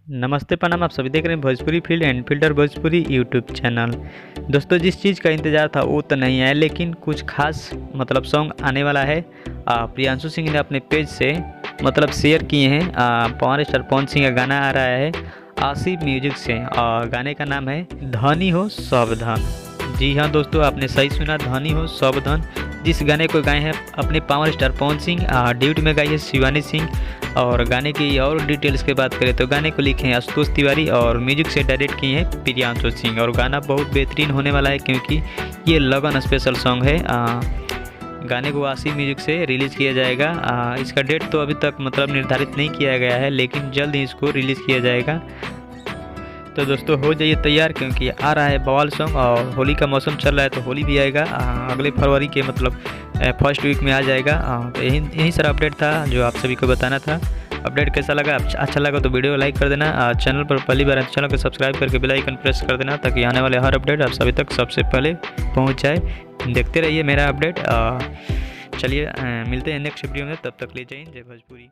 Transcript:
नमस्ते प्रणाम। आप सभी देख रहे हैं Bhojpuri field and filter Bhojpuri YouTube channel. दोस्तों, जिस चीज़ का इंतज़ार था वो तो नहीं है, लेकिन कुछ खास सॉन्ग आने वाला है। प्रियांशु सिंह ने अपने पेज से शेयर किए हैं। पावर स्टार पवन सिंह का गाना आ रहा है आसिफ म्यूजिक से, और गाने का नाम है धनी हो सावधान। जी हाँ दोस्तों, आपने सही सुना, धनी हो सावधान। जिस गाने को गाए हैं अपने power star Pawan Singh, duet में गाई है शिवानी सिंह। और गाने की और डिटेल्स की बात करें तो गाने को लिखे हैं आशुतोष तिवारी और म्यूजिक से डायरेक्ट किए हैं प्रियांशु सिंह। और गाना बहुत बेहतरीन होने वाला है, क्योंकि ये लगन स्पेशल सॉन्ग है। गाने को आसिफ म्यूजिक से रिलीज़ किया जाएगा। इसका डेट तो अभी तक निर्धारित नहीं किया गया है, लेकिन जल्द ही इसको रिलीज़ किया जाएगा। तो दोस्तों, हो जाइए तैयार, क्योंकि आ रहा है बवाल सॉन्ग। और होली का मौसम चल रहा है तो होली भी आएगा अगले फरवरी के फर्स्ट वीक में आ जाएगा। तो यही सारा अपडेट था जो आप सभी को बताना था। अपडेट कैसा लगा? अच्छा लगा तो वीडियो लाइक कर देना। चैनल पर पहली बार है तो चैनल को सब्सक्राइब करके बेल आइकन प्रेस कर देना, ताकि आने वाले हर अपडेट आप सभी तक सबसे पहले पहुंच जाए। देखते रहिए मेरा अपडेट। चलिए मिलते हैं नेक्स्ट वीडियो में, तब तक ले जाइए। जय भोजपुरी।